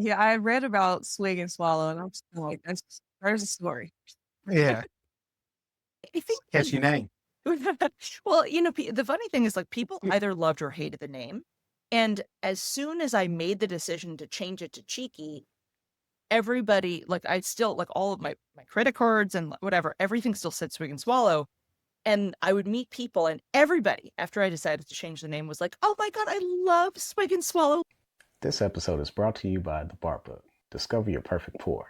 Yeah, I read about Swig and Swallow, and I'm just like, there's a story. Yeah, I think catchy name. well, the funny thing is, like, people either loved or hated the name, and as soon as I made the decision to change it to Cheeky, everybody, like, I still like, all of my credit cards and whatever, everything still said Swig and Swallow, and I would meet people, and everybody, after I decided to change the name, was like, "Oh my god, I love Swig and Swallow." This episode is brought to you by The Bar Book. Discover your perfect pour.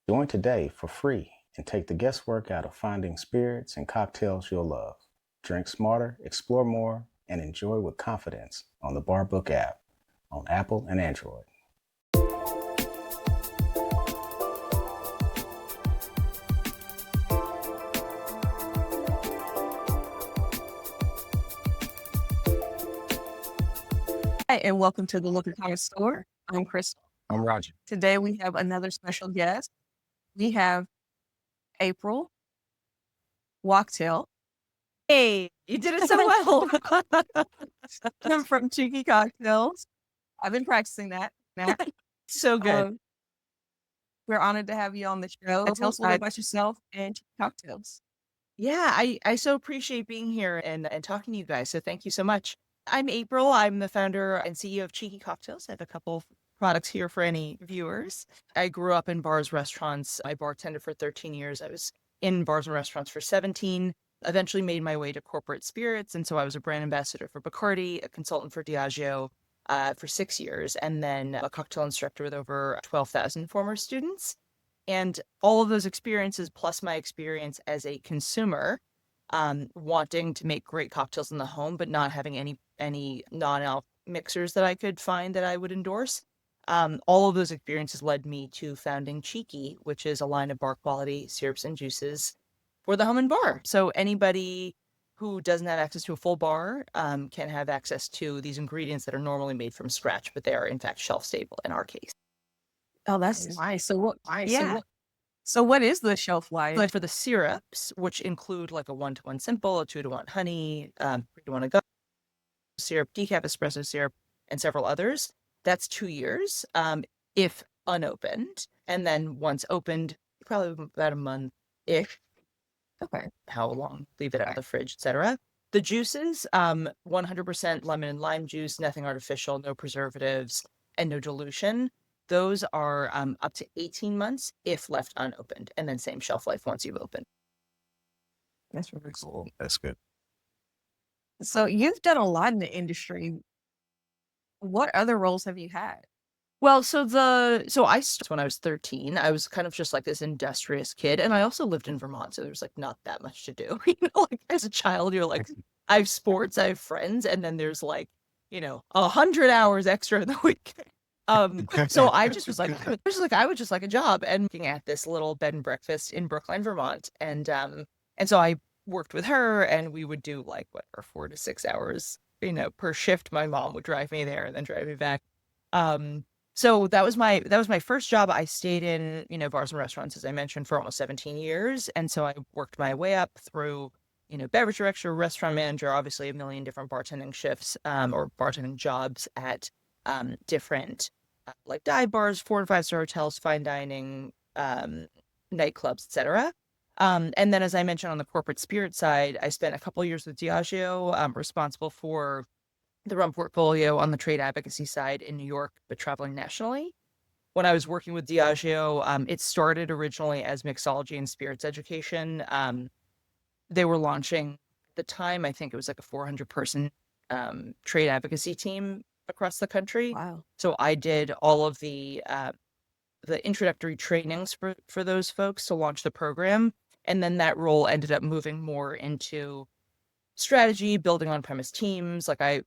Join today for free and take the guesswork out of finding spirits and cocktails you'll love. Drink smarter, explore more, and enjoy with confidence on the Bar Book app on Apple and Android. Hi, and welcome to the Local Connoisseur. I'm Crystal. I'm Roger. Today we have another special guest. We have April Wachtel. Hey, you did it so well. I'm from Cheeky Cocktails. I've been practicing that. So good. We're honored to have you on the show. Tell us a little bit about yourself and Cheeky Cocktails. Yeah, I so appreciate being here and talking to you guys. So thank you so much. I'm April. I'm the founder and CEO of Cheeky Cocktails. I have a couple of products here for any viewers. I grew up in bars, restaurants. I bartended for 13 years. I was in bars and restaurants for 17. Eventually made my way to corporate spirits. And so I was a brand ambassador for Bacardi, a consultant for Diageo for 6 years, and then a cocktail instructor with over 12,000 former students. And all of those experiences, plus my experience as a consumer, wanting to make great cocktails in the home, but not having any non-alc mixers that I could find that I would endorse. All of those experiences led me to founding Cheeky, which is a line of bar quality syrups and juices for the home and bar. So anybody who doesn't have access to a full bar can have access to these ingredients that are normally made from scratch, but they are in fact shelf stable in our case. Oh, that's nice. So what? Yeah. So what is the shelf life? But for the syrups, which include like a 1-to-1 simple, a 2-to-1 honey, 3-to-1 agave syrup, decaf espresso syrup, and several others, that's 2 years if unopened. And then once opened, probably about a month-ish. Okay. How long? Leave it out of the fridge, etc. The juices, 100% lemon and lime juice, nothing artificial, no preservatives, and no dilution. Those are up to 18 months if left unopened, and then same shelf life once you've opened. That's really cool. That's good. So you've done a lot in the industry. What other roles have you had? Well, so I started when I was 13. I was kind of just like this industrious kid, and I also lived in Vermont, so there's like not that much to do. Like as a child, you're like, I have sports, I have friends, and then there's like, 100 hours extra in the week. So I just was like, I would just like a job, and looking at this little bed and breakfast in Brookline, Vermont, and so I worked with her, and we would do like whatever 4 to 6 hours, per shift. My mom would drive me there and then drive me back. So that was my first job. I stayed in, bars and restaurants, as I mentioned, for almost 17 years. And so I worked my way up through, beverage director, restaurant manager, obviously a million different bartending shifts, or bartending jobs at different like dive bars, 4- and 5-star hotels, fine dining, nightclubs, etc. And then, as I mentioned, on the corporate spirit side, I spent a couple of years with Diageo, responsible for the rum portfolio on the trade advocacy side in New York, but traveling nationally. When I was working with Diageo, it started originally as mixology and spirits education. They were launching at the time, I think it was like a 400-person trade advocacy team across the country. Wow. So I did all of the introductory trainings for those folks to launch the program. And then that role ended up moving more into strategy, building on-premise teams. Like I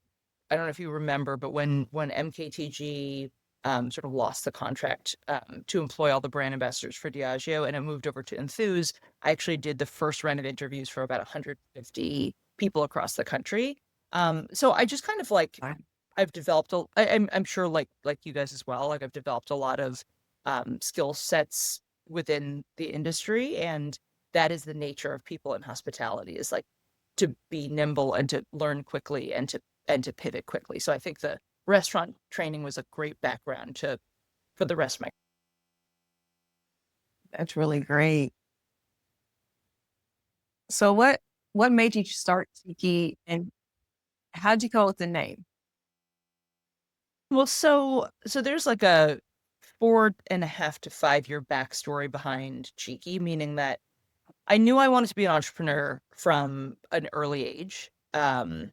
don't know if you remember, but when MKTG sort of lost the contract to employ all the brand ambassadors for Diageo, and it moved over to Enthuse, I actually did the first round of interviews for about 150 people across the country. So I just kind of like, I've developed, I'm sure like you guys as well, like I've developed a lot of skill sets within the industry, and that is the nature of people in hospitality, is like to be nimble and to learn quickly and to pivot quickly. So I think the restaurant training was a great background to for the rest of my. That's really great. So what made you start Tiki, and how'd you come up with the name? Well, so there's like a 4.5 to 5 year backstory behind Cheeky, meaning that I knew I wanted to be an entrepreneur from an early age. I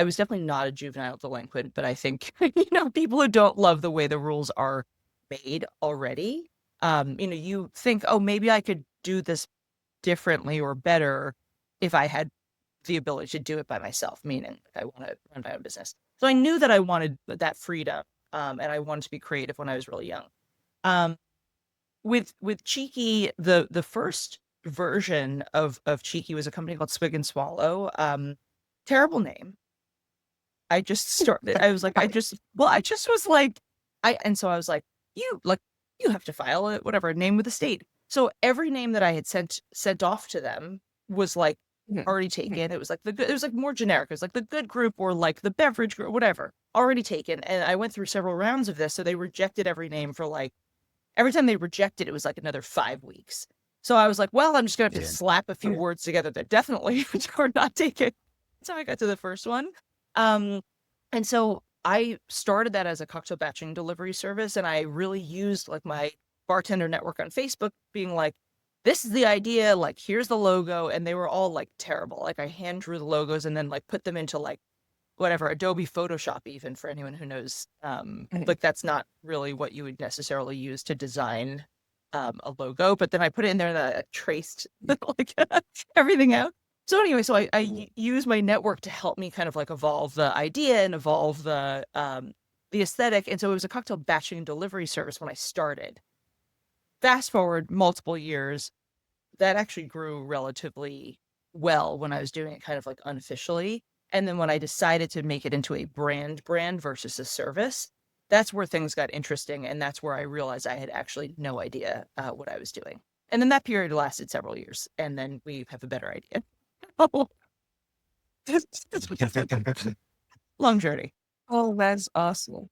was definitely not a juvenile delinquent, but I think, people who don't love the way the rules are made already, you think, oh, maybe I could do this differently or better if I had the ability to do it by myself, meaning I want to run my own business. So I knew that I wanted that freedom, and I wanted to be creative when I was really young. Um, with Cheeky, the first version of Cheeky was a company called Swig and Swallow. Terrible name. I just started. I was like, I just was like, so I was like, you have to file a name with the state. So every name that I had sent off to them was like already taken. It was like it was like more generic. It was like the Good Group or like the Beverage Group, whatever, already taken. And I went through several rounds of this. So they rejected every name for like, every time they rejected, it was like another 5 weeks. So I was like, well, I'm just going to have to slap a few words together that definitely are not taken. So I got to the first one. And so I started that as a cocktail batching delivery service. And I really used like my bartender network on Facebook being like, this is the idea, like, here's the logo. And they were all like terrible. Like I hand drew the logos and then like put them into like whatever, Adobe Photoshop, even for anyone who knows, like that's not really what you would necessarily use to design a logo. But then I put it in there and I traced like everything out. So anyway, so I use my network to help me kind of like evolve the idea and evolve the aesthetic. And so it was a cocktail batching and delivery service when I started. Fast forward multiple years, that actually grew relatively well when I was doing it kind of like unofficially. And then when I decided to make it into a brand versus a service, that's where things got interesting. And that's where I realized I had actually no idea what I was doing. And then that period lasted several years. And then we have a better idea. Long journey. Oh, that's awesome.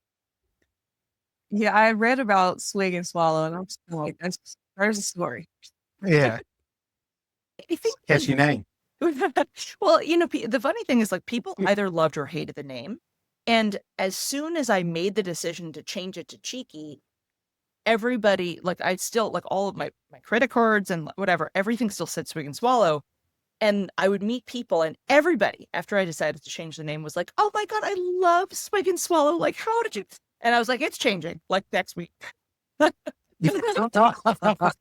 Yeah, I read about Swig and Swallow, and I'm just like, there's a story. Yeah, I think catchy name. well, the funny thing is like people either loved or hated the name. And as soon as I made the decision to change it to Cheeky, everybody, like I still, like all of my credit cards and whatever, everything still said Swig and Swallow. And I would meet people and everybody, after I decided to change the name, was like, oh my God, I love Swig and Swallow. Like, how did you? And I was like, it's changing like next week.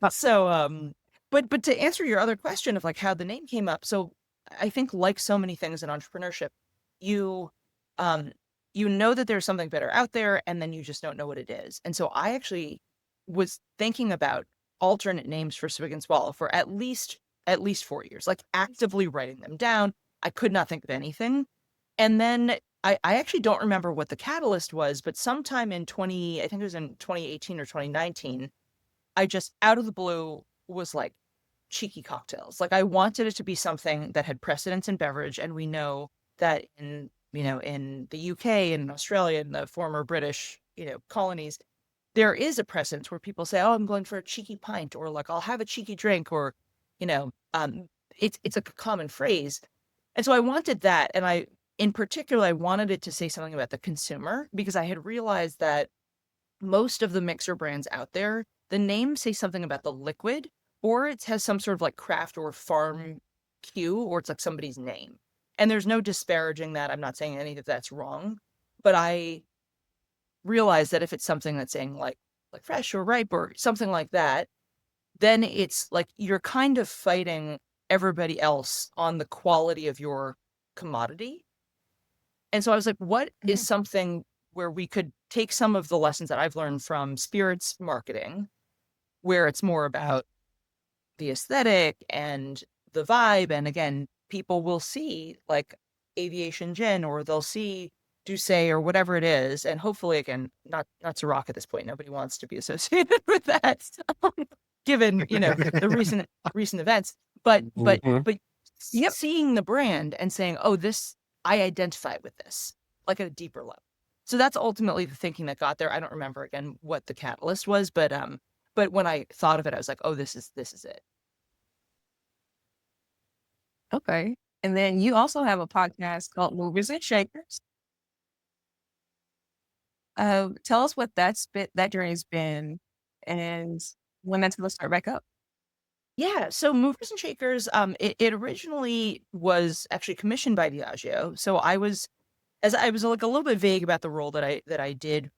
So, but to answer your other question of like how the name came up. So I think like so many things in entrepreneurship, you know that there's something better out there and then you just don't know what it is. And so I actually was thinking about alternate names for Swig and Swallow for at least 4 years, like actively writing them down. I could not think of anything. And then I actually don't remember what the catalyst was, but sometime I think it was in 2018 or 2019, I just out of the blue was like, Cheeky cocktails. Like I wanted it to be something that had precedence in beverage. And we know that in the UK and Australia and the former British, colonies, there is a precedence where people say, oh, I'm going for a cheeky pint, or like, I'll have a cheeky drink, or, it's a common phrase. And so I wanted that. And in particular, I wanted it to say something about the consumer, because I had realized that most of the mixer brands out there, the names say something about the liquid, or it has some sort of like craft or farm cue, or it's like somebody's name. And there's no disparaging that. I'm not saying any of that's wrong, but I realized that if it's something that's saying like fresh or ripe or something like that, then it's like you're kind of fighting everybody else on the quality of your commodity. And so I was like, what is something where we could take some of the lessons that I've learned from spirits marketing, where it's more about the aesthetic and the vibe. And again, people will see like aviation gin, or they'll see Douce or whatever it is. And hopefully, again, not Ciroc at this point. Nobody wants to be associated with that, given, the recent events. But seeing the brand and saying, oh, this, I identify with this, like at a deeper level. So that's ultimately the thinking that got there. I don't remember again what the catalyst was, but when I thought of it, I was like, oh, this is it. Okay. And then you also have a podcast called Movers and Shakers. Tell us what that journey's been and when that's gonna start back up. Yeah, so Movers and Shakers, it originally was actually commissioned by Diageo. So I was like a little bit vague about the role that I did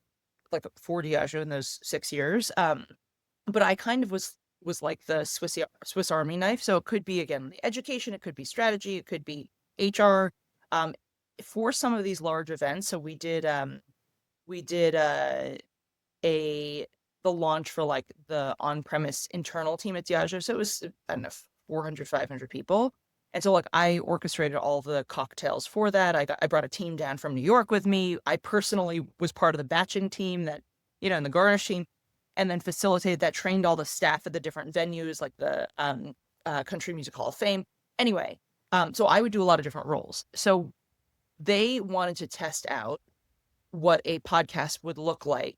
like for Diageo in those 6 years. But I kind of was like the Swiss Army knife. So it could be again the education, it could be strategy, it could be HR. Um, for some of these large events, so we did a the launch for like the on-premise internal team at Diageo. So it was, I don't know, 400, 500 people. And so like I orchestrated all the cocktails for that. I brought a team down from New York with me. I personally was part of the batching team that, and the garnishing, and then facilitated that, trained all the staff at the different venues, like the Country Music Hall of Fame. Anyway, so I would do a lot of different roles. So they wanted to test out what a podcast would look like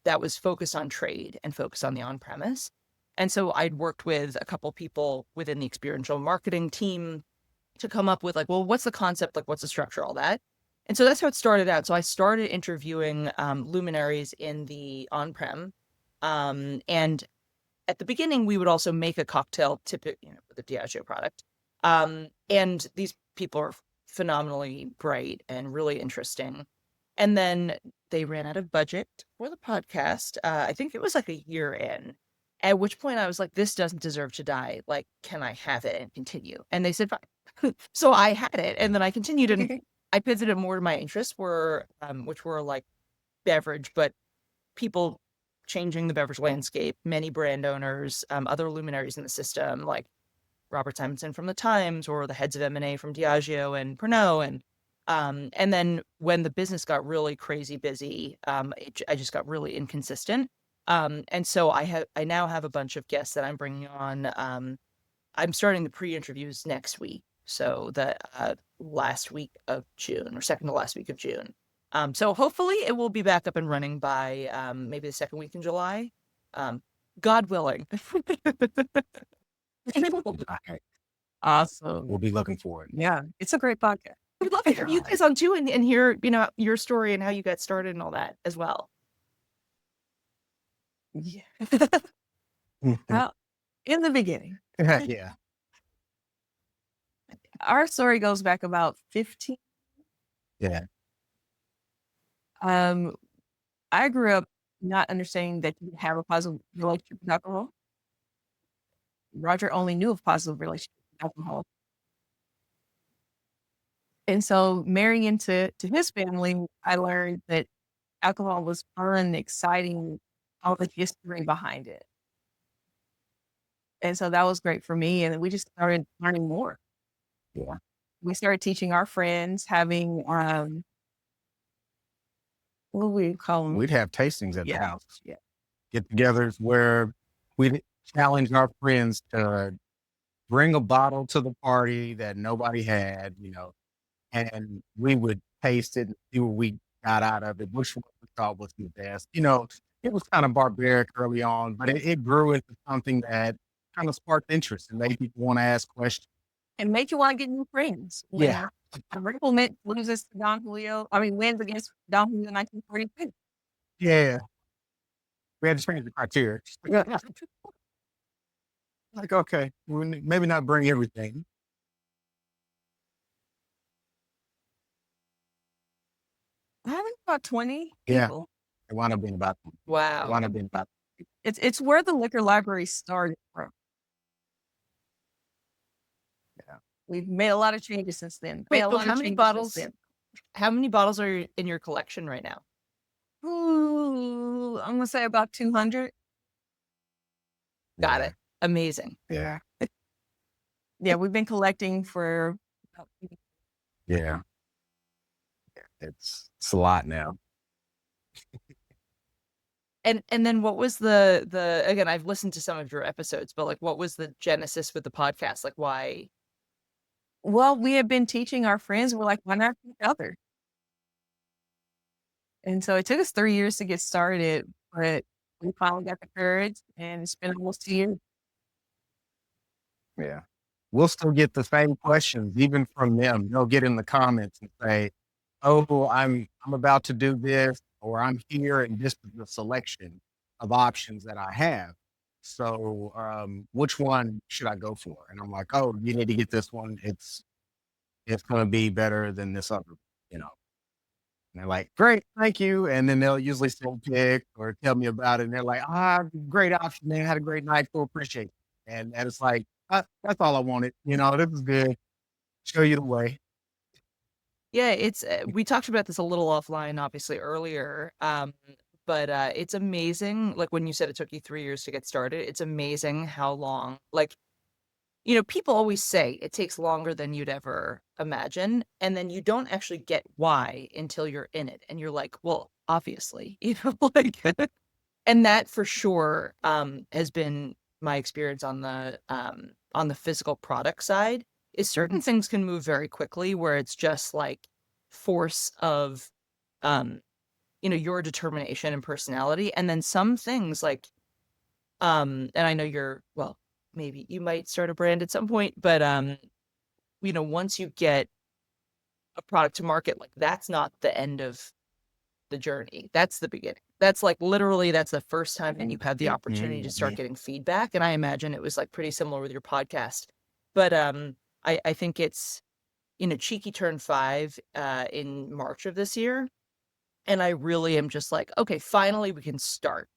that was focused on trade and focused on the on-premise. And so I'd worked with a couple people within the experiential marketing team to come up with like, well, what's the concept? Like, what's the structure, all that. And so that's how it started out. So I started interviewing luminaries in the on-prem. And at the beginning, we would also make a cocktail typically, with the Diageo product. And these people are phenomenally bright and really interesting. And then they ran out of budget for the podcast. I think it was like a year in, at which point I was like, this doesn't deserve to die. Like, can I have it and continue? And they said, fine. So I had it. And then I continued and I pivoted more to my interests which were like beverage, but people changing the beverage landscape, many brand owners, other luminaries in the system, like Robert Simonson from the Times or the heads of M&A from Diageo and Pernod. And then when the business got really crazy busy, I just got really inconsistent. And so I now have a bunch of guests that I'm bringing on. I'm starting the pre-interviews next week. So the last week of June or second to last week of June. So hopefully it will be back up and running by maybe the second week in July. God willing. Awesome. We'll be looking forward. Yeah, it's a great podcast. We'd love to have you guys on too and hear, your story and how you got started and all that as well. Yeah. Well, in the beginning, Yeah. our story goes back about 15. Yeah. I grew up not understanding that you have a positive relationship with alcohol. Roger only knew of positive relationship with alcohol. And so marrying into his family, I learned that alcohol was fun, exciting, all the history behind it. And so that was great for me. And we just started learning more. Yeah. We started teaching our friends, having what do we call them? We'd have tastings at the Yeah. house. Yeah. Get-togethers where we'd challenge our friends to bring a bottle to the party that nobody had, and we would taste it and see what we got out of it, which one we thought was the best. It was kind of barbaric early on, but it grew into something that kind of sparked interest and made people want to ask questions. And make you want to get new friends. Yeah. Ripple loses to Don Julio. Wins against Don Julio in 1942. Yeah. We had to change the criteria. Like, okay, maybe not bring everything. I think about 20 Yeah. people. It wound up being about. Wow. It wound up being about. It's where the liquor library started from. Yeah. We've made a lot of changes since then. Wait, Made a so lot how of many changes bottles? since How many bottles are in your collection right now? then. Ooh, I'm gonna say about 200. Got it. Amazing. Yeah. Yeah, we've been collecting for about Yeah. It's a lot now. And then what was the again, I've listened to some of your episodes, but like what was the genesis with the podcast? Like why? Well, we have been teaching our friends. We're like, why not each other? And so it took us 3 years to get started, but we finally got the courage, and it's been almost 2 years. Yeah. We'll still get the same questions even from them. They'll get in the comments and say, "Oh, I'm about to do this," or "I'm here and this is the selection of options that I have. So, which one should I go for?" And I'm like, "Oh, you need to get this one. It's gonna be better than this other, you know." And they're like, "Great, thank you." And then they'll usually still pick or tell me about it. And they're like, "Ah, great option, man. Had a great night. So appreciate it." And it's like, that's all I wanted. This is good. Show you the way. Yeah, it's we talked about this a little offline, obviously earlier. But it's amazing. Like when you said it took you 3 years to get started, it's amazing how long. Like people always say it takes longer than you'd ever imagine, and then you don't actually get why until you're in it, and you're like, well, obviously, like, and that for sure has been my experience on the physical product side. Is certain things can move very quickly where it's just like force of um your determination and personality, and then some things like and I know you're well, maybe you might start a brand at some point, but once you get a product to market, like that's not the end of the journey. That's the beginning. That's like literally that's the first time that you've had the opportunity to start getting feedback. And I imagine it was like pretty similar with your podcast. But I think it's Cheeky turned 5 in March of this year. And I really am just like, okay, finally we can start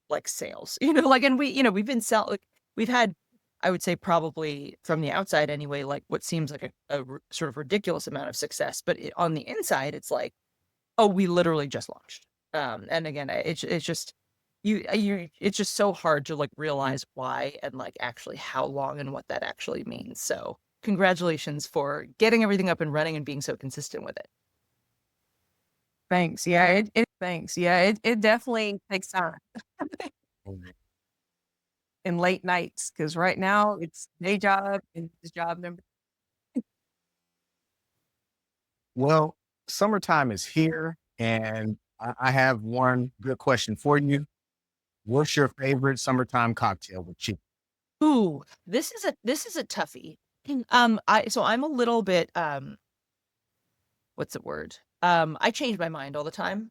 like sales. Like, and we've been selling, like we've had, I would say probably from the outside anyway, like what seems like a sort of ridiculous amount of success. But on the inside, it's like, oh, we literally just launched. And again, it's just it's just so hard to like realize why and like actually how long and what that actually means. So congratulations for getting everything up and running and being so consistent with it. Thanks. Yeah, thanks. Yeah, it definitely takes time and late nights because right now it's day job and this job number. Well, summertime is here, and I have one good question for you. What's your favorite summertime cocktail with chicken? Ooh, this is a toughie. I'm a little bit what's the word? I change my mind all the time.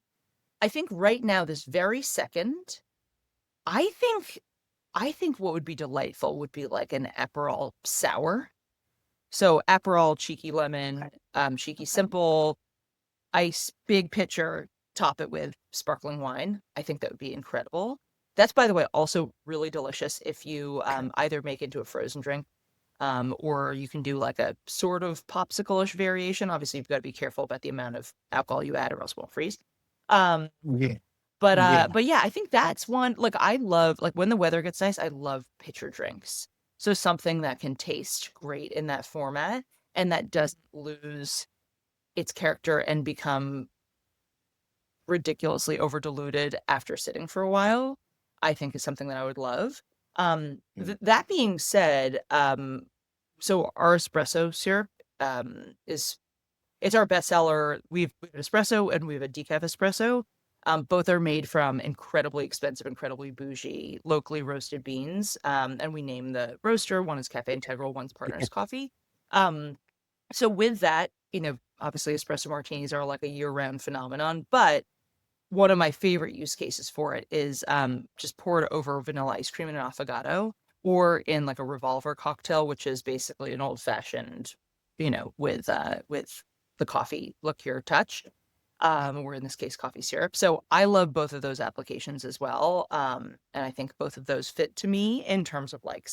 I think right now, this very second, I think what would be delightful would be like an Aperol sour. So Aperol, cheeky lemon, cheeky simple, ice, big pitcher, top it with sparkling wine. I think that would be incredible. That's, by the way, also really delicious if you either make into a frozen drink, or you can do like a sort of popsicle-ish variation. Obviously, you've got to be careful about the amount of alcohol you add or else it won't freeze. Um, Yeah. but Yeah. but yeah, I think that's one. Like I love like when the weather gets nice, I love pitcher drinks. So something that can taste great in that format and that doesn't lose its character and become ridiculously over diluted after sitting for a while, I think is something that I would love. That being said, so our espresso syrup is it's our bestseller. We have espresso and we have a decaf espresso. Both are made from incredibly expensive, incredibly bougie, locally roasted beans. And we name the roaster. One is Cafe Integral, one's Partners Coffee. So with that, obviously espresso martinis are like a year-round phenomenon, but one of my favorite use cases for it is just pour it over vanilla ice cream in an affogato or in like a revolver cocktail, which is basically an old-fashioned, with the coffee liqueur touch, or in this case, coffee syrup. So I love both of those applications as well. And I think both of those fit to me in terms of like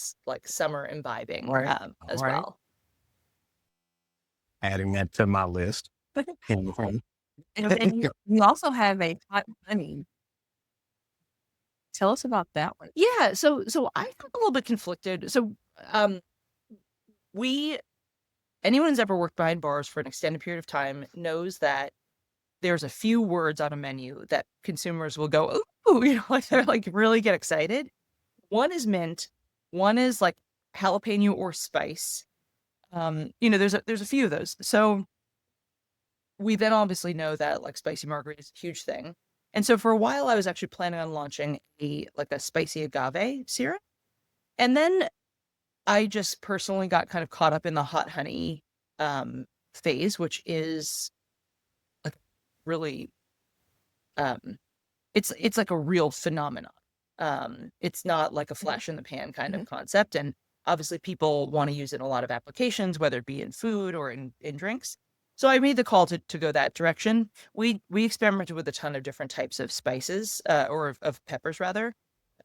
summer imbibing Right. as Right. well. Adding that to my list. And then you also have a hot honey. Tell us about that one. Yeah, so I feel a little bit conflicted. So we anyone who's ever worked behind bars for an extended period of time knows that there's a few words on a menu that consumers will go, ooh, like they're like really get excited. One is mint, one is like jalapeno or spice. There's a few of those. So we then obviously know that like spicy margarita is a huge thing. And so for a while, I was actually planning on launching a spicy agave syrup. And then I just personally got kind of caught up in the hot honey phase, which is like really it's like a real phenomenon. It's not like a flash in the pan kind of concept. And obviously people want to use it in a lot of applications, whether it be in food or in drinks. So I made the call to go that direction. We experimented with a ton of different types of spices, or of peppers rather.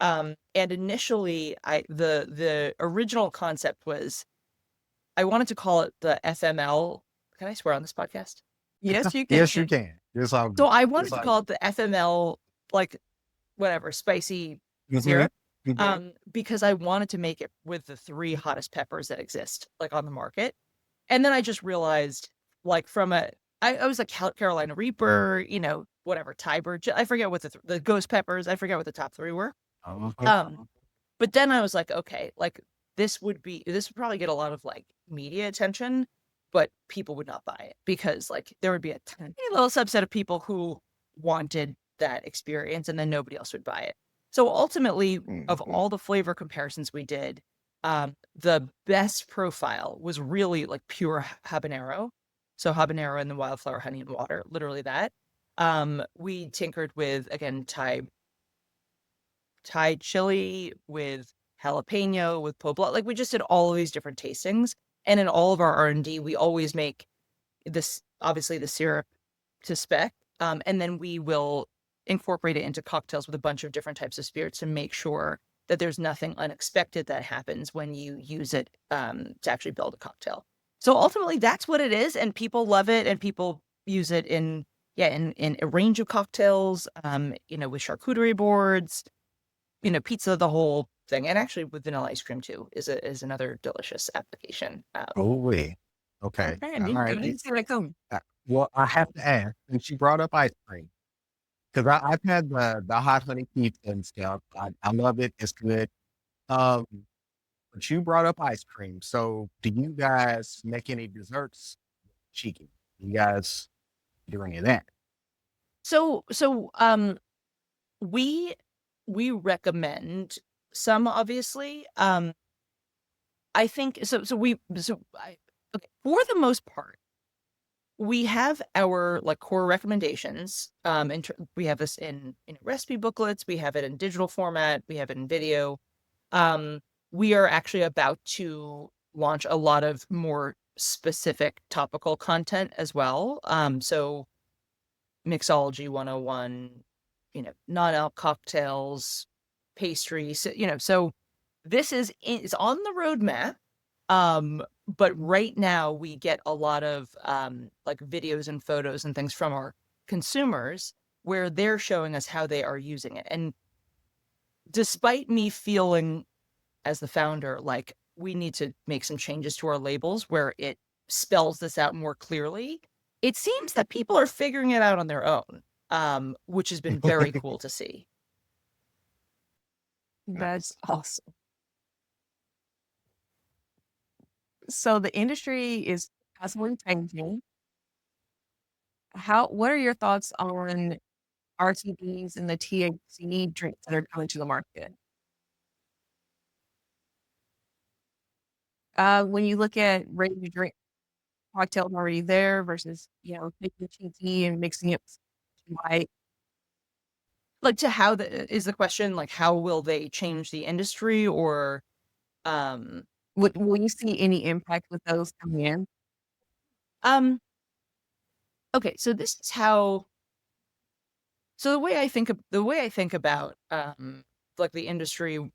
And initially the original concept was I wanted to call it the FML. Can I swear on this podcast? Yes, you can. Yes, you can. It's all So good. I wanted It's to all call it the FML, like whatever, spicy good. syrup. Mhm. Because I wanted to make it with the 3 hottest peppers that exist like on the market. And then I just realized like I was like Carolina Reaper, whatever, Tiber, I forget what the ghost peppers, I forget what the top 3 were. Mhm. But then I was like, okay, like this would probably get a lot of like media attention, but people would not buy it because like there would be a tiny little subset of people who wanted that experience and then nobody else would buy it. So ultimately, of Mhm. all the flavor comparisons we did, the best profile was really like pure habanero. So habanero and the wildflower honey and water, literally that. We tinkered with, again, Thai chili, with jalapeno, with poblano. Like we just did all of these different tastings. And in all of our R&D, we always make this, obviously the syrup to spec. And then we will incorporate it into cocktails with a bunch of different types of spirits to make sure that there's nothing unexpected that happens when you use it to actually build a cocktail. So ultimately that's what it is. And people love it and people use it in a range of cocktails, with charcuterie boards, pizza, the whole thing. And actually with vanilla ice cream too is another delicious application. Oh, wait. Okay. Okay, I All didn't, I right. didn't see that coming. Well, I have to ask, since you brought up ice cream, because I've had the hot honey pizza and stuff. I love it. It's good. Um, but you brought up ice cream. So do you guys make any desserts cheeky? You guys do any of that? So we recommend some, obviously. I think okay, for the most part, we have our like core recommendations. We have this in recipe booklets, we have it in digital format, we have it in video. We are actually about to launch a lot of more specific topical content as well. So mixology 101, non-alc cocktails, pastries, so this is on the roadmap. But right now we get a lot of like videos and photos and things from our consumers where they're showing us how they are using it. And despite me feeling as the founder, like we need to make some changes to our labels where it spells this out more clearly, it seems that people are figuring it out on their own, which has been very cool to see. That's awesome. So the industry is constantly changing. What are your thoughts on RTDs and the THC drinks that are coming to the market? When you look at ready to drink cocktails already there versus, taking THC and mixing it with light. Like to is the question, like how will they change the industry or Will you see any impact with those coming in? Okay, so this is how. So the way I think about like the industry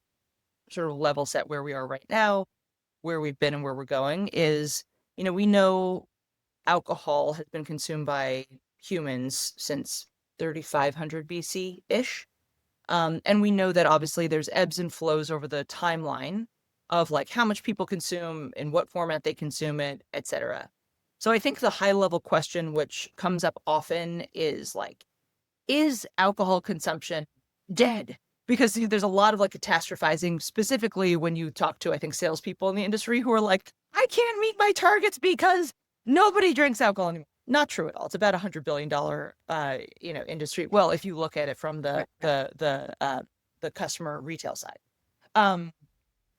sort of level set where we are right now, where we've been and where we're going is, we know alcohol has been consumed by humans since 3500 BC ish. And we know that obviously there's ebbs and flows over the timeline of like how much people consume, in what format they consume it, etc. So I think the high level question which comes up often is like, is alcohol consumption dead? Because there's a lot of like catastrophizing, specifically when you talk to, I think, salespeople in the industry who are like, I can't meet my targets because nobody drinks alcohol anymore. Not true at all. It's about $100 billion, industry. Well, if you look at it from the customer retail side,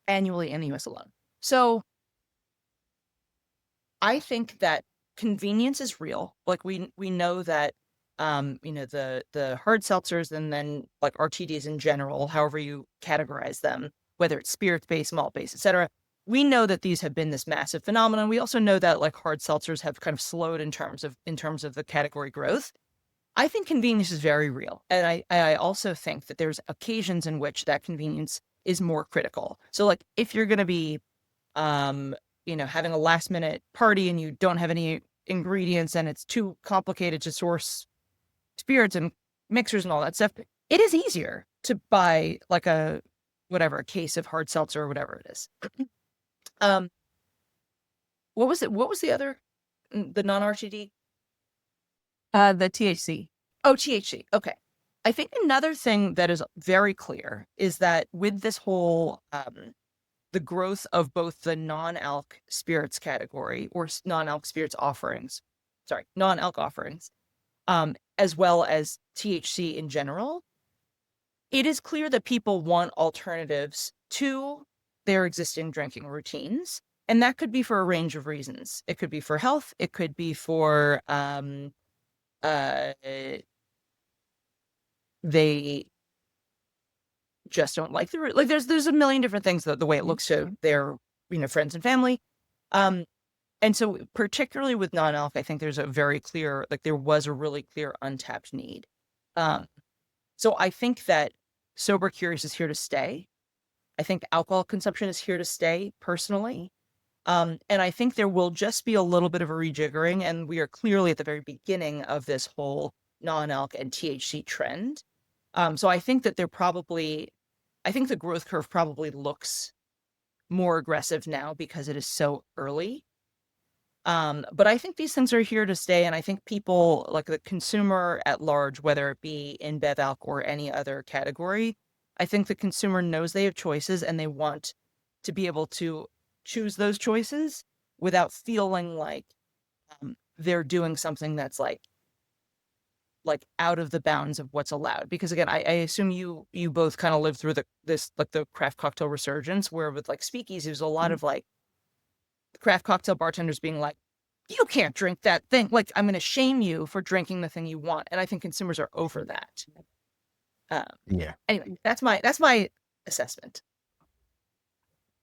annually in the US alone. So I think that convenience is real. Like we know that, the hard seltzers and then like RTDs in general, however you categorize them, whether it's spirit-based, malt-based, etc. We know that these have been this massive phenomenon. We also know that like hard seltzers have kind of slowed in terms of the category growth. I think convenience is very real. And I also think that there's occasions in which that convenience is more critical. So like if you're going to be, having a last minute party and you don't have any ingredients and it's too complicated to source spirits and mixers and all that stuff, it is easier to buy like a case of hard seltzer or whatever it is. What was it? What was the other, the non-RTD? The THC. Oh, THC. Okay. I think another thing that is very clear is that with this whole, the growth of both the non-alc spirits category or non-alc spirits offerings, non-alc offerings, as well as THC in general, it is clear that people want alternatives to their existing drinking routines. And that could be for a range of reasons. It could be for health. It could be for, they just don't like there's a million different things the way it looks to their friends and family, and so particularly with non-alc, I think there's a very clear, there was a really clear untapped need. So I think that sober curious is here to stay. I think alcohol consumption is here to stay personally, and I think there will just be a little bit of a rejiggering, and we are clearly at the very beginning of this whole non-alc and THC trend. So I think that I think the growth curve probably looks more aggressive now because it is so early. But I think these things are here to stay. And I think people, like the consumer at large, whether it be in Bev Alc or any other category, I think the consumer knows they have choices and they want to be able to choose those choices without feeling like they're doing something that's like out of the bounds of what's allowed. Because again, I assume you both kind of lived through the craft cocktail resurgence, where with like speakeasy, there's a lot of like craft cocktail bartenders being like, you can't drink that thing. Like, I'm going to shame you for drinking the thing you want. And I think consumers are over that. Yeah. Anyway, that's my assessment.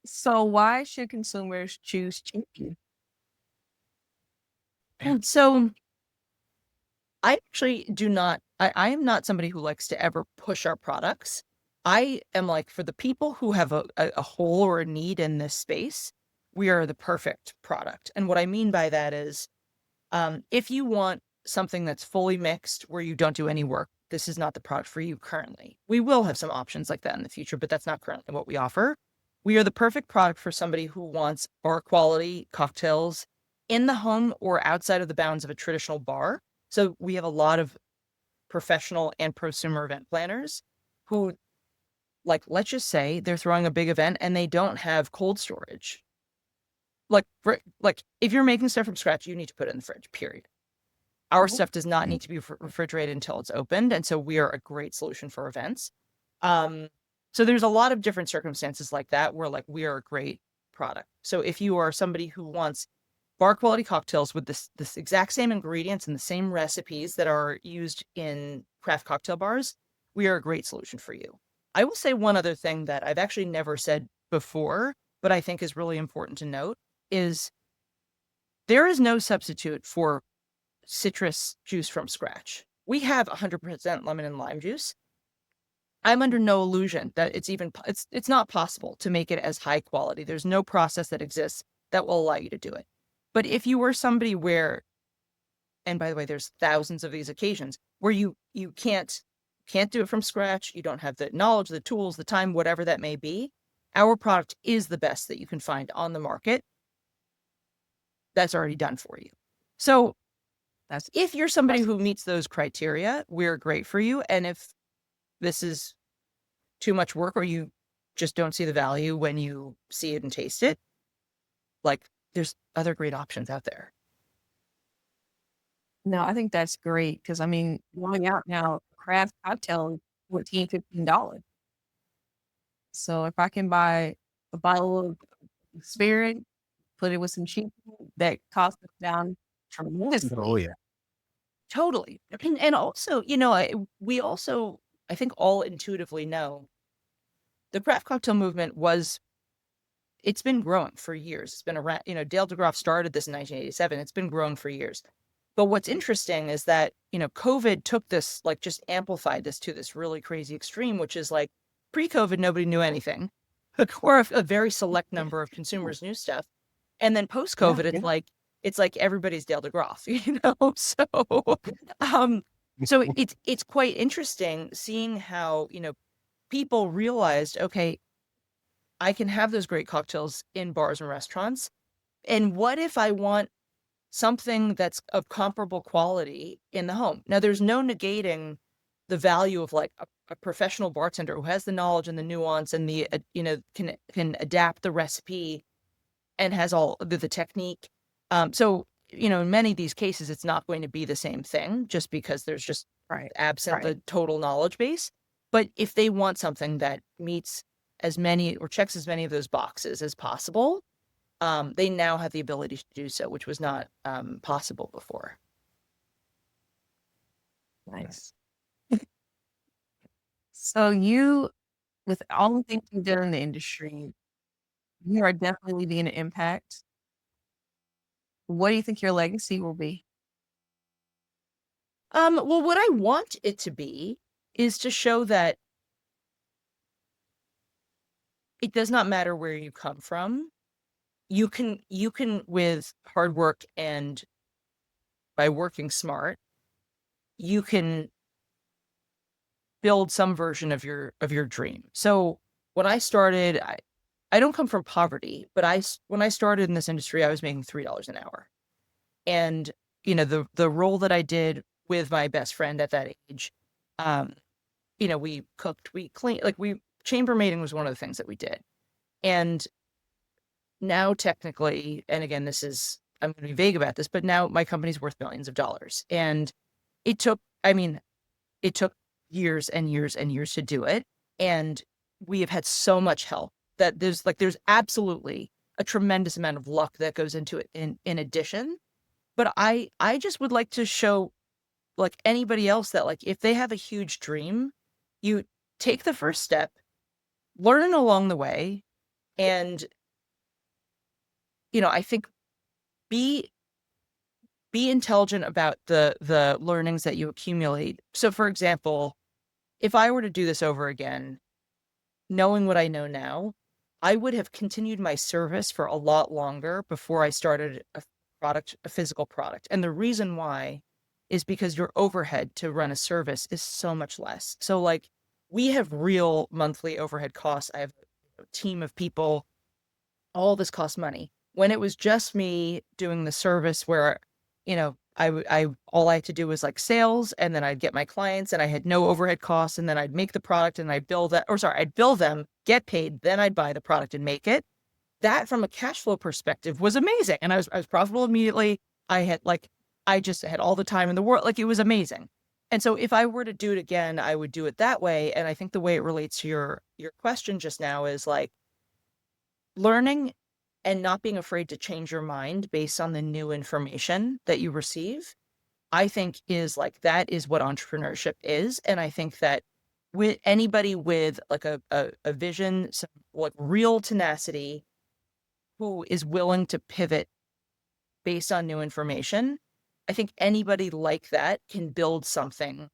So why should consumers choose cheap? And so I actually do not, I am not somebody who likes to ever push our products. I am like, for the people who have a hole or a need in this space, we are the perfect product. And what I mean by that is, if you want something that's fully mixed where you don't do any work, this is not the product for you currently. We will have some options like that in the future, but that's not currently what we offer. We are the perfect product for somebody who wants bar quality cocktails in the home or outside of the bounds of a traditional bar. So we have a lot of professional and prosumer event planners who, like, let's just say they're throwing a big event and they don't have cold storage. Like if you're making stuff from scratch, you need to put it in the fridge, period. Our stuff does not need to be refrigerated until it's opened. And so we are a great solution for events. So there's a lot of different circumstances like that where like we are a great product. So if you are somebody who wants bar quality cocktails with this exact same ingredients and the same recipes that are used in craft cocktail bars, we are a great solution for you. I will say one other thing that I've actually never said before, but I think is really important to note, is there is no substitute for citrus juice from scratch. We have 100% lemon and lime juice. I'm under no illusion that it's not possible to make it as high quality. There's no process that exists that will allow you to do it. But if you were somebody where, and by the way, there's thousands of these occasions where you can't do it from scratch, you don't have the knowledge, the tools, the time, whatever that may be, our product is the best that you can find on the market that's already done for you. So if you're somebody who meets those criteria, we're great for you. And if this is too much work or you just don't see the value when you see it and taste it, like, there's other great options out there. No, I think that's great because I mean, going out now, craft cocktail is $14, $15. So if I can buy a bottle of spirit, put it with some cheap, that costs us down Oh tremendously. yeah. Totally. And also, we also, I think all intuitively know the craft cocktail movement it's been growing for years. It's been around, Dale DeGroff started this in 1987. It's been growing for years. But what's interesting is that, COVID took this, like just amplified this to this really crazy extreme, which is like pre-COVID, nobody knew anything, or a very select number of consumers knew stuff. And then Yeah. post-COVID, Yeah. it's like everybody's Dale DeGroff, um, so it's quite interesting seeing how, people realized, okay, I can have those great cocktails in bars and restaurants. And what if I want something that's of comparable quality in the home? Now, there's no negating the value of like a professional bartender who has the knowledge and the nuance and the, can adapt the recipe and has all the technique. So, in many of these cases, it's not going to be the same thing just because there's just Right. absent Right. the total knowledge base. But if they want something that meets as many or checks as many of those boxes as possible, they now have the ability to do so, which was not possible before. Nice. So you, with all the things you've done in the industry, you are definitely leaving an impact. What do you think your legacy will be? Well, what I want it to be is to show that it does not matter where you come from. You can with hard work and by working smart, you can build some version of your dream. So when I started, I don't come from poverty, but when I started in this industry, I was making $3 an hour. And the role that I did with my best friend at that age, we cooked, we cleaned, like chambermaiding was one of the things that we did. And now technically, and again, I'm going to be vague about this, but now my company's worth millions of dollars. And it took years and years and years to do it. And we have had so much help that there's absolutely a tremendous amount of luck that goes into it in addition. But I just would like to show like anybody else that like if they have a huge dream, you take the first step, learn along the way, and I think be intelligent about the learnings that you accumulate. So for example, if I were to do this over again, knowing what I know now, I would have continued my service for a lot longer before I started a physical product. And the reason why is because your overhead to run a service is so much less. So like we have real monthly overhead costs. I have a team of people. All this costs money. When it was just me doing the service where, I all I had to do was like sales, and then I'd get my clients and I had no overhead costs, and then I'd make the product and I'd bill them, get paid, then I'd buy the product and make it. That from a cash flow perspective was amazing. And I was profitable immediately. I just had all the time in the world. Like it was amazing. And so if I were to do it again, I would do it that way. And I think the way it relates to your question just now is like learning and not being afraid to change your mind based on the new information that you receive, I think that is what entrepreneurship is. And I think that with anybody with like a vision, some like real tenacity, who is willing to pivot based on new information, I think anybody like that can build something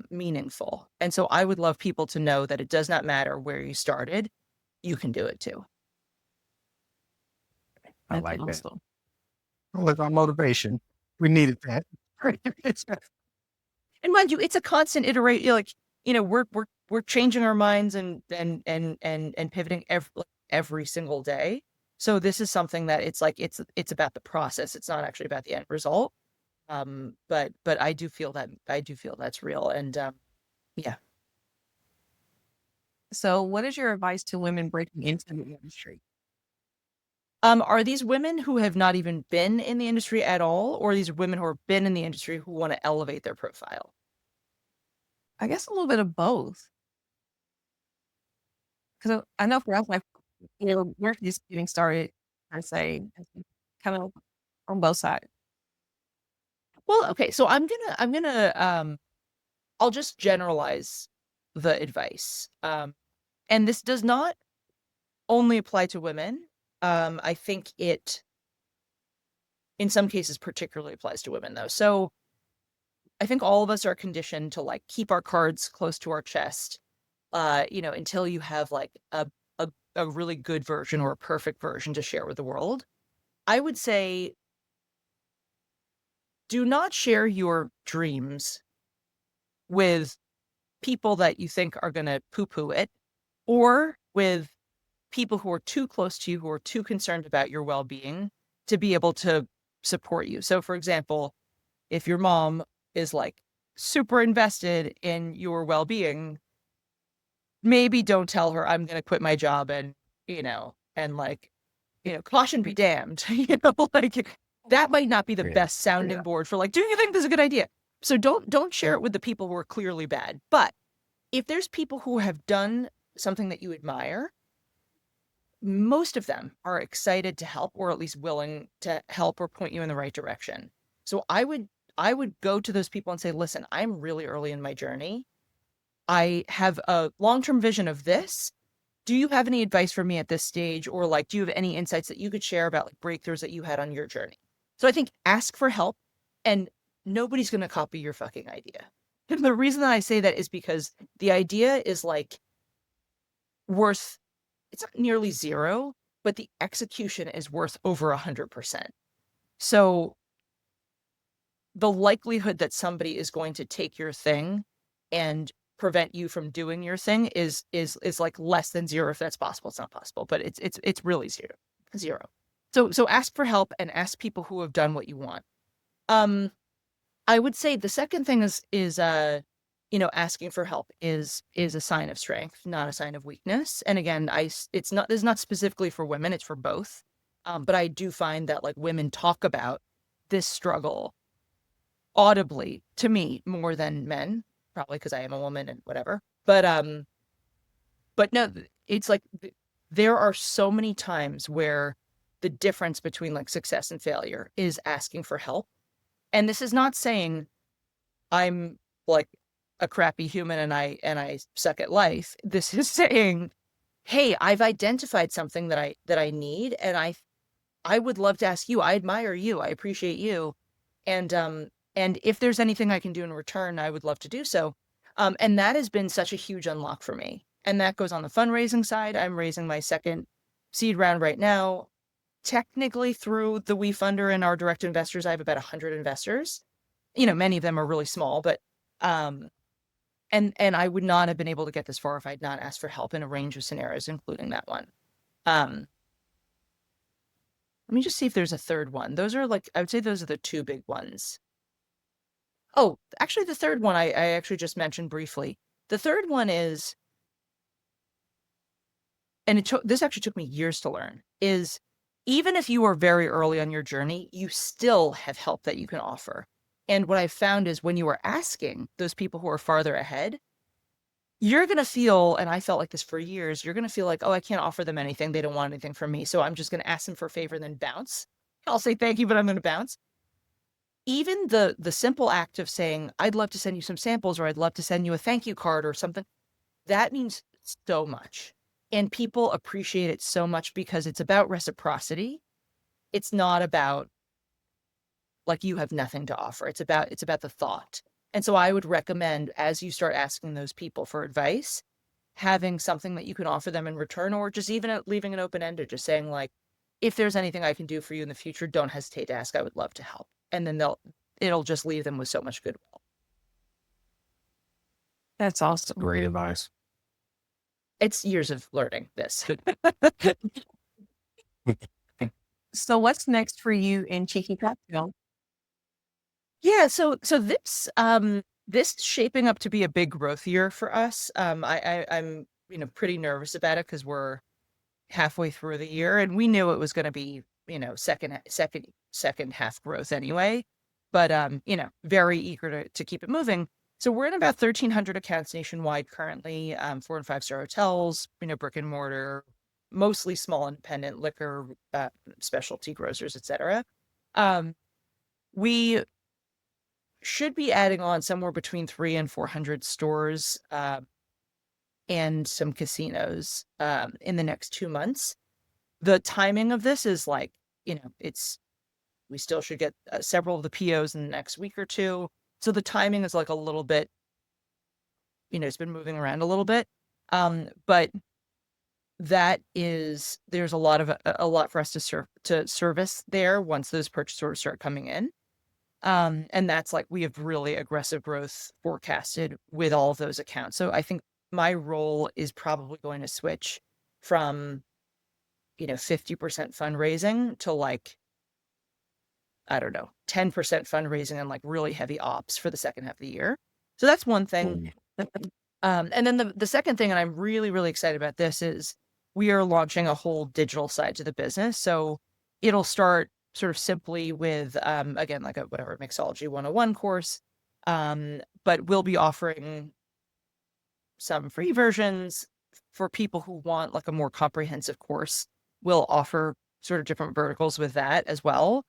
meaningful. And so I would love people to know that it does not matter where you started, you can do it too. I That's like that. awesome. Well, it's our motivation. We needed that. And mind you, it's a constant iteration. Like, we're changing our minds and pivoting every single day. So this is something that it's like, it's about the process. It's not actually about the end result. But I do feel that's real. And, yeah. So what is your advice to women breaking into the industry? Are these women who have not even been in the industry at all, or are these women who have been in the industry who want to elevate their profile? I guess a little bit of both. Because I know for us, like, we're just getting started, I say, kind of on both sides. Well, okay, so I'll just generalize the advice. And this does not only apply to women. I think it, in some cases, particularly applies to women, though. So I think all of us are conditioned to like keep our cards close to our chest, until you have like a really good version or a perfect version to share with the world. I would say, do not share your dreams with people that you think are going to poo-poo it, or with people who are too close to you, who are too concerned about your well-being to be able to support you. So for example, if your mom is like super invested in your well-being, maybe don't tell her I'm going to quit my job and, caution be damned, like that might not be the Yeah. best sounding board for like, do you think this is a good idea? So don't share it with the people who are clearly bad. But if there's people who have done something that you admire, most of them are excited to help, or at least willing to help or point you in the right direction. So I would go to those people and say, listen, I'm really early in my journey. I have a long-term vision of this. Do you have any advice for me at this stage? Or like, do you have any insights that you could share about like breakthroughs that you had on your journey? So I think ask for help, and nobody's going to copy your fucking idea. And the reason that I say that is because the idea is like worth, it's not nearly zero, but the execution is worth over 100%. So the likelihood that somebody is going to take your thing and prevent you from doing your thing is like less than zero. If that's possible, it's not possible, but it's really zero. So ask for help and ask people who have done what you want. I would say the second thing is asking for help is a sign of strength, not a sign of weakness. And again, it's not specifically for women, it's for both. But I do find that like women talk about this struggle audibly to me more than men, probably because I am a woman and whatever. But no, it's like there are so many times where the difference between like success and failure is asking for help. And this is not saying I'm like a crappy human and I suck at life. This is saying, hey, I've identified something that I need, and I would love to ask you. I admire you. I appreciate you. And if there's anything I can do in return, I would love to do so. And that has been such a huge unlock for me. And that goes on the fundraising side. I'm raising my second seed round right now. Technically through the WeFunder and our direct investors, I have about 100 investors. Many of them are really small, but and I would not have been able to get this far if I'd not asked for help in a range of scenarios, including that one. Let me just see if there's a third one. Those are like, I would say those are the two big ones. Oh, actually the third one I actually just mentioned briefly. The third one is, and this actually took me years to learn, is even if you are very early on your journey, you still have help that you can offer. And what I've found is when you are asking those people who are farther ahead, you're going to feel, and I felt like this for years, you're going to feel like, oh, I can't offer them anything. They don't want anything from me. So I'm just going to ask them for a favor and then bounce. I'll say thank you, but I'm going to bounce. Even the simple act of saying, I'd love to send you some samples, or I'd love to send you a thank you card or something, that means so much. And people appreciate it so much because it's about reciprocity. It's not about like you have nothing to offer. It's about the thought. And so I would recommend, as you start asking those people for advice, having something that you can offer them in return, or just even leaving it open-ended, just saying like, if there's anything I can do for you in the future, don't hesitate to ask. I would love to help. And then it'll just leave them with so much goodwill. That's awesome. Great advice. It's years of learning this. So what's next for you in Cheeky Cocktail? Yeah, so this is shaping up to be a big growth year for us. I'm pretty nervous about it because halfway through the year, and we knew it was going to be, second half growth anyway. But very eager to keep it moving. So we're in about 1,300 accounts nationwide currently, 4 and 5 star hotels, brick and mortar, mostly small independent liquor, specialty grocers, etc. We should be adding on somewhere between 300 and 400 stores and some casinos in the next 2 months. The timing of this is like, we still should get several of the POs in the next week or two. So the timing is like a little bit, it's been moving around a little bit. But there's a lot for us to service there once those purchase orders start coming in. And that's like, we have really aggressive growth forecasted with all of those accounts. So I think my role is probably going to switch from, 50% fundraising to like, I don't know, 10% fundraising and like really heavy ops for the second half of the year. So that's one thing. And then the second thing, and I'm really, really excited about this, is we are launching a whole digital side to the business. So it'll start sort of simply with, again, like a Mixology 101 course. But we'll be offering some free versions for people who want like a more comprehensive course. We'll offer sort of different verticals with that as well.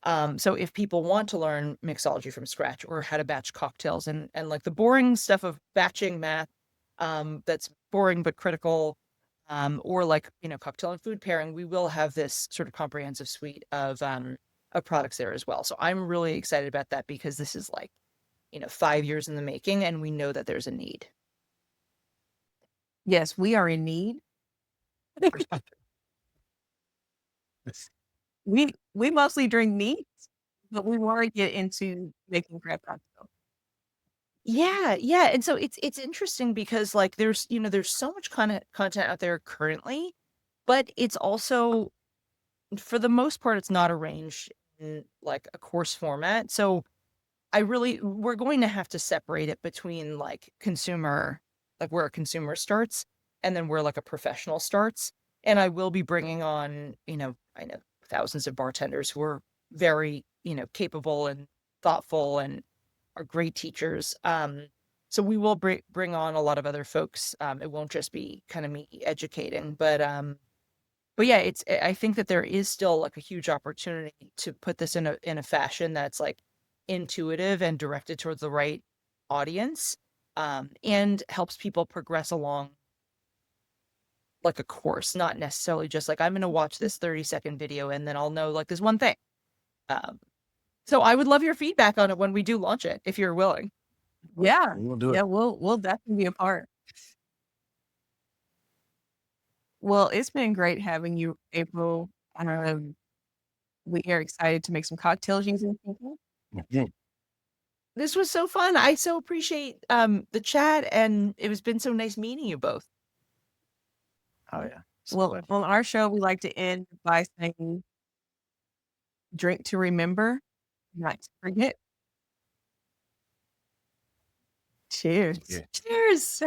So if people want to learn mixology from scratch or how to batch cocktails and like the boring stuff of batching math, that's boring but critical, or like, cocktail and food pairing, we will have this sort of comprehensive suite of products there as well. So I'm really excited about that because this is like, 5 years in the making, and we know that there's a need. Yes, we are in need. We mostly drink neat, but we want to get into making craft cocktails. Yeah, yeah. And so it's interesting because like there's so much content out there currently, but it's also, for the most part, it's not arranged in like a course format. So we're going to have to separate it between like consumer, like where a consumer starts and then where like a professional starts. And I will be bringing on, I know thousands of bartenders who are very, capable and thoughtful and are great teachers. So we will bring on a lot of other folks. It won't just be kind of me educating, but yeah, I think that there is still like a huge opportunity to put this in a fashion that's like intuitive and directed towards the right audience, and helps people progress along like a course, not necessarily just like, I'm going to watch this 30-second video and then I'll know like this one thing. So I would love your feedback on it when we do launch it, if you're willing. Yeah. We'll do it. Yeah, we'll definitely be a part. Well, it's been great having you, April. We are excited to make some cocktails using people. This was so fun. I so appreciate the chat, and it has been so nice meeting you both. Oh yeah. Well, on our show, we like to end by saying, drink to remember, not to forget. Cheers. Yeah. Cheers.